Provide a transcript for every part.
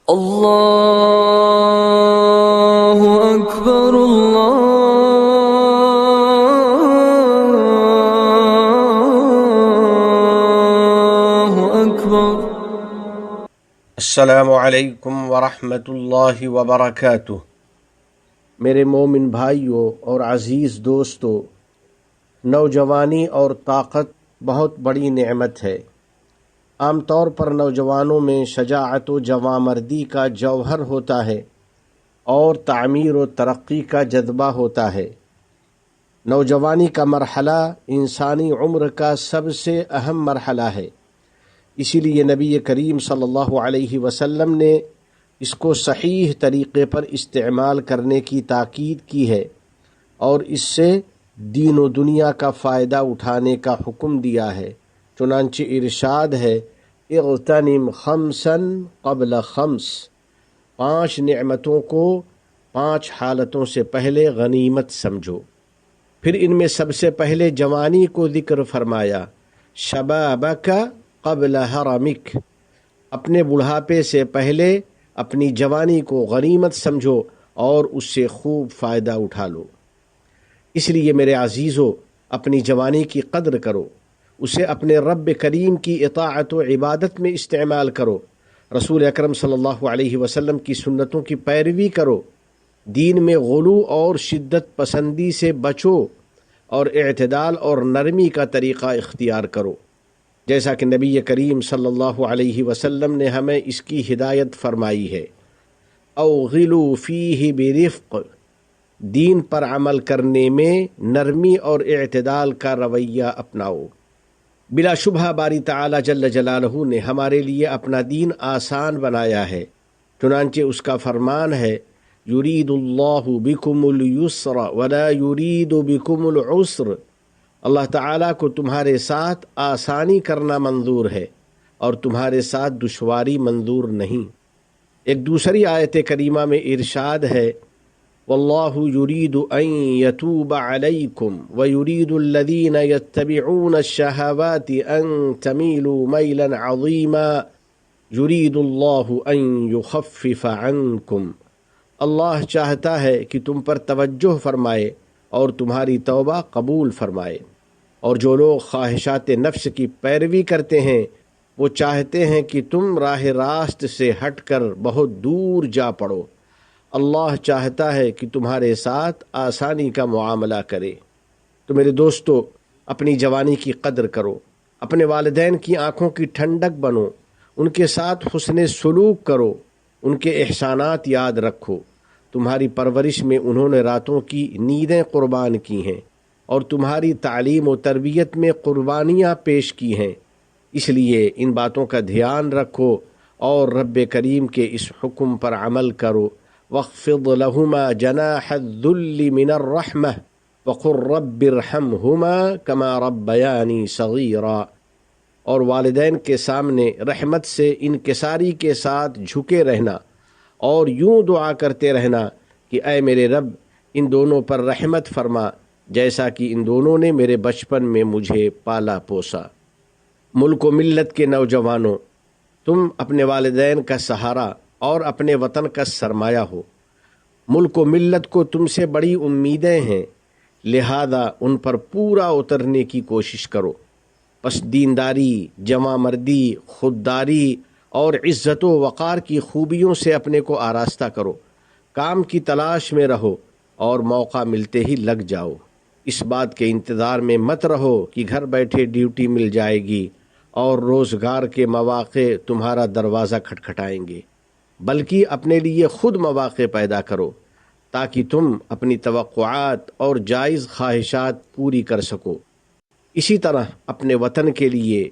اللہ اکبر اللہ اکبر۔ السلام علیکم ورحمۃ اللہ وبرکاتہ۔ میرے مومن بھائیوں اور عزیز دوستو، نوجوانی اور طاقت بہت بڑی نعمت ہے۔ عام طور پر نوجوانوں میں شجاعت و جوانمردی کا جوہر ہوتا ہے اور تعمیر و ترقی کا جذبہ ہوتا ہے۔ نوجوانی کا مرحلہ انسانی عمر کا سب سے اہم مرحلہ ہے، اسی لیے نبی کریم صلی اللہ علیہ وسلم نے اس کو صحیح طریقے پر استعمال کرنے کی تاکید کی ہے اور اس سے دین و دنیا کا فائدہ اٹھانے کا حکم دیا ہے۔ چنانچہ ارشاد ہے، اغتنم خمسا قبل خمس، 5 نعمتوں کو 5 حالتوں سے پہلے غنیمت سمجھو۔ پھر ان میں سب سے پہلے جوانی کو ذکر فرمایا، شبابک قبل حرمک، اپنے بڑھاپے سے پہلے اپنی جوانی کو غنیمت سمجھو اور اس سے خوب فائدہ اٹھا لو۔ اس لیے میرے عزیزو، اپنی جوانی کی قدر کرو، اسے اپنے رب کریم کی اطاعت و عبادت میں استعمال کرو، رسول اکرم صلی اللہ علیہ وسلم کی سنتوں کی پیروی کرو، دین میں غلو اور شدت پسندی سے بچو اور اعتدال اور نرمی کا طریقہ اختیار کرو، جیسا کہ نبی کریم صلی اللہ علیہ وسلم نے ہمیں اس کی ہدایت فرمائی ہے۔ اوغلوا فیہ برفق، دین پر عمل کرنے میں نرمی اور اعتدال کا رویہ اپناؤ۔ بلا شبہ باری تعالی جل جلالہ نے ہمارے لیے اپنا دین آسان بنایا ہے، چنانچہ اس کا فرمان ہے، یرید اللہ بکم اليسر ولا یرید بکم العسر، اللہ تعالیٰ کو تمہارے ساتھ آسانی کرنا منظور ہے اور تمہارے ساتھ دشواری منظور نہیں۔ ایک دوسری آیت کریمہ میں ارشاد ہے، واللہ یرید ان یتوب علیکم ویرید الذین یتبعون الشہوات ان تمیلوا میلا عظیما یرید اللہ ان یخفف عنکم، اللہ چاہتا ہے کہ تم پر توجہ فرمائے اور تمہاری توبہ قبول فرمائے، اور جو لوگ خواہشات نفس کی پیروی کرتے ہیں وہ چاہتے ہیں کہ تم راہ راست سے ہٹ کر بہت دور جا پڑو۔ اللہ چاہتا ہے کہ تمہارے ساتھ آسانی کا معاملہ کرے۔ تو میرے دوستو، اپنی جوانی کی قدر کرو، اپنے والدین کی آنکھوں کی ٹھنڈک بنو، ان کے ساتھ حسن سلوک کرو، ان کے احسانات یاد رکھو۔ تمہاری پرورش میں انہوں نے راتوں کی نیندیں قربان کی ہیں اور تمہاری تعلیم و تربیت میں قربانیاں پیش کی ہیں، اس لیے ان باتوں کا دھیان رکھو اور رب کریم کے اس حکم پر عمل کرو۔ واخفض لهما جناح الذل من الرحمة وقل رب ارحمهما كما ربياني صغيرا، اور والدین کے سامنے رحمت سے انکساری کے ساتھ جھکے رہنا اور یوں دعا کرتے رہنا کہ اے میرے رب، ان دونوں پر رحمت فرما جیسا کہ ان دونوں نے میرے بچپن میں مجھے پالا پوسا۔ ملک و ملت کے نوجوانوں، تم اپنے والدین کا سہارا اور اپنے وطن کا سرمایہ ہو۔ ملک و ملت کو تم سے بڑی امیدیں ہیں، لہذا ان پر پورا اترنے کی کوشش کرو۔ پس دینداری، جوانمردی، خودداری اور عزت و وقار کی خوبیوں سے اپنے کو آراستہ کرو، کام کی تلاش میں رہو اور موقع ملتے ہی لگ جاؤ۔ اس بات کے انتظار میں مت رہو کہ گھر بیٹھے ڈیوٹی مل جائے گی اور روزگار کے مواقع تمہارا دروازہ کھٹکھٹائیں گے، بلکہ اپنے لیے خود مواقع پیدا کرو تاکہ تم اپنی توقعات اور جائز خواہشات پوری کر سکو۔ اسی طرح اپنے وطن کے لیے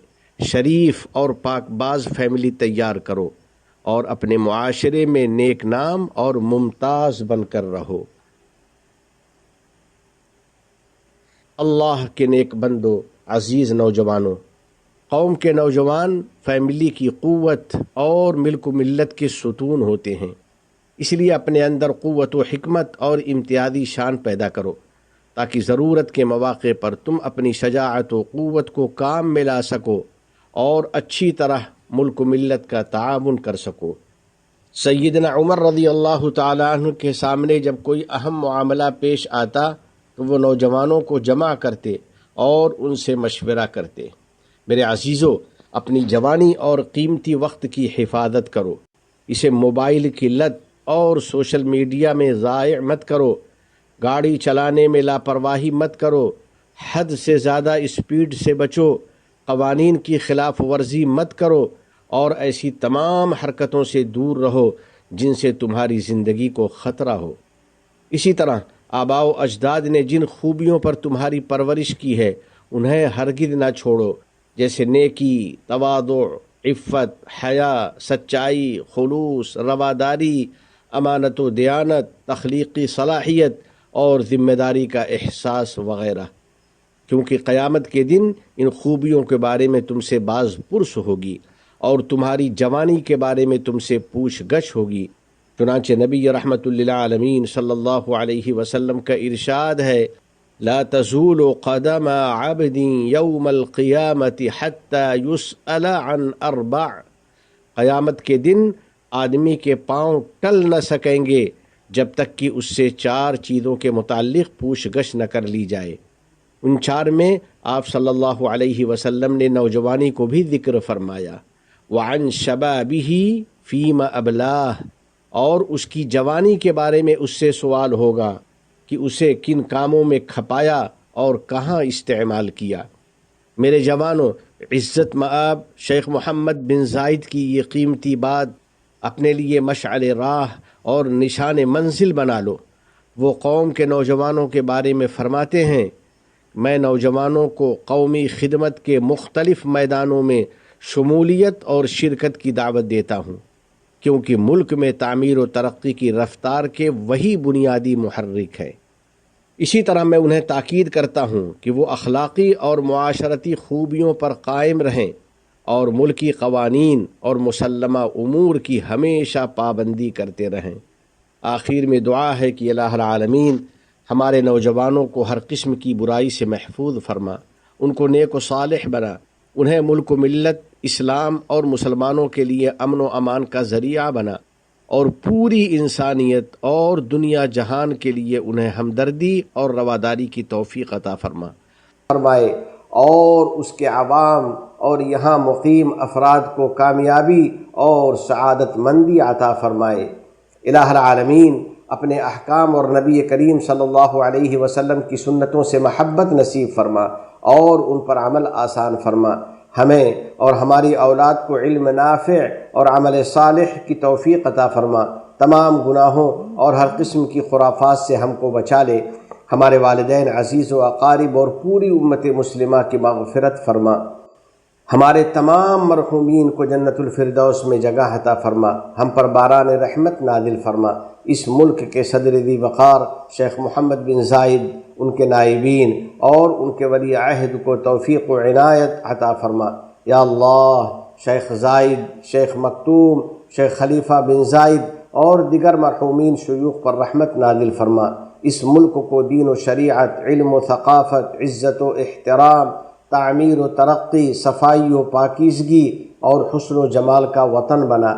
شریف اور پاک باز فیملی تیار کرو اور اپنے معاشرے میں نیک نام اور ممتاز بن کر رہو۔ اللہ کے نیک بندو، عزیز نوجوانوں، قوم کے نوجوان فیملی کی قوت اور ملک و ملت کے ستون ہوتے ہیں، اس لیے اپنے اندر قوت و حکمت اور امتیازی شان پیدا کرو تاکہ ضرورت کے مواقع پر تم اپنی شجاعت و قوت کو کام میں لا سکو اور اچھی طرح ملک و ملت کا تعاون کر سکو۔ سیدنا عمر رضی اللہ تعالیٰ عنہ کے سامنے جب کوئی اہم معاملہ پیش آتا تو وہ نوجوانوں کو جمع کرتے اور ان سے مشورہ کرتے۔ میرے عزیزو، اپنی جوانی اور قیمتی وقت کی حفاظت کرو، اسے موبائل کی لت اور سوشل میڈیا میں ضائع مت کرو، گاڑی چلانے میں لاپرواہی مت کرو، حد سے زیادہ اسپیڈ سے بچو، قوانین کی خلاف ورزی مت کرو اور ایسی تمام حرکتوں سے دور رہو جن سے تمہاری زندگی کو خطرہ ہو۔ اسی طرح آباء و اجداد نے جن خوبیوں پر تمہاری پرورش کی ہے انہیں ہرگز نہ چھوڑو، جیسے نیکی، تواضع، عفت، حیا، سچائی، خلوص، رواداری، امانت و دیانت، تخلیقی صلاحیت اور ذمہ داری کا احساس وغیرہ، کیونکہ قیامت کے دن ان خوبیوں کے بارے میں تم سے باز پرس ہوگی اور تمہاری جوانی کے بارے میں تم سے پوچھ گچھ ہوگی۔ چنانچہ نبی رحمت للعالمین صلی اللہ علیہ وسلم کا ارشاد ہے، لا تزول قدم عبد یوم القیامت حتی یسأل عن اربع، قیامت کے دن آدمی کے پاؤں ٹل نہ سکیں گے جب تک کہ اس سے 4 چیزوں کے متعلق پوچھ گچھ نہ کر لی جائے۔ ان 4 میں آپ صلی اللہ علیہ وسلم نے نوجوانی کو بھی ذکر فرمایا، وعن شبابہ فیم ابلاہ، اور اس کی جوانی کے بارے میں اس سے سوال ہوگا کہ اسے کن کاموں میں کھپایا اور کہاں استعمال کیا۔ میرے جوانوں، عزت مآب شیخ محمد بن زائد کی یہ قیمتی بات اپنے لیے مشعل راہ اور نشان منزل بنا لو۔ وہ قوم کے نوجوانوں کے بارے میں فرماتے ہیں، میں نوجوانوں کو قومی خدمت کے مختلف میدانوں میں شمولیت اور شرکت کی دعوت دیتا ہوں، کیونکہ ملک میں تعمیر و ترقی کی رفتار کے وہی بنیادی محرک ہے۔ اسی طرح میں انہیں تاکید کرتا ہوں کہ وہ اخلاقی اور معاشرتی خوبیوں پر قائم رہیں اور ملکی قوانین اور مسلمہ امور کی ہمیشہ پابندی کرتے رہیں۔ آخر میں دعا ہے کہ الہ العالمین ہمارے نوجوانوں کو ہر قسم کی برائی سے محفوظ فرما، ان کو نیک و صالح بنا، انہیں ملک و ملت، اسلام اور مسلمانوں کے لیے امن و امان کا ذریعہ بنا، اور پوری انسانیت اور دنیا جہان کے لیے انہیں ہمدردی اور رواداری کی توفیق عطا فرمائے اور اس کے عوام اور یہاں مقیم افراد کو کامیابی اور سعادت مندی عطا فرمائے۔ الہ العالمین اپنے احکام اور نبی کریم صلی اللہ علیہ وسلم کی سنتوں سے محبت نصیب فرما اور ان پر عمل آسان فرما۔ ہمیں اور ہماری اولاد کو علم نافع اور عمل صالح کی توفیق عطا فرما۔ تمام گناہوں اور ہر قسم کی خرافات سے ہم کو بچا لے۔ ہمارے والدین، عزیز و اقارب اور پوری امت مسلمہ کی مغفرت فرما۔ ہمارے تمام مرحومین کو جنت الفردوس میں جگہ عطا فرما۔ ہم پر باران رحمت نازل فرما۔ اس ملک کے صدر ذی وقار شیخ محمد بن زائد، ان کے نائبین اور ان کے ولی عہد کو توفیق و عنایت عطا فرما۔ یا اللہ، شیخ زائد، شیخ مکتوم، شیخ خلیفہ بن زائد اور دیگر مرحومین شیوخ پر رحمت نازل فرما۔ اس ملک کو دین و شریعت، علم و ثقافت، عزت و احترام، تعمیر و ترقی، صفائی و پاکیزگی اور حسن و جمال کا وطن بنا۔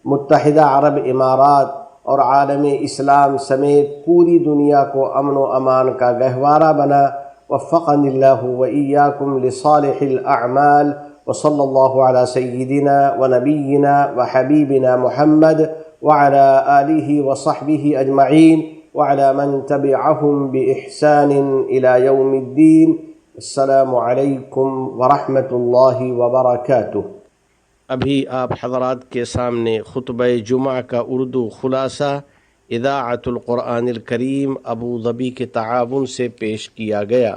متحدہ عرب امارات اور عالم اسلام سمیت پوری دنیا کو امن و امان کا گہوارہ بنا۔ وفقنی اللہ و ایاکم لصالح الاعمال، وصلی اللہ علی سیدنا و نبینا و حبیبنا محمد وعلى آلہ وصحبہ اجمعین وعلى من تبعهم بإحسان إلى يوم الدین۔ السلام علیکم ورحمۃ اللہ وبرکاتہ۔ ابھی آپ حضرات کے سامنے خطبہ جمعہ کا اردو خلاصہ اذاعۃ القرآن الکریم ابوظبی کے تعاون سے پیش کیا گیا۔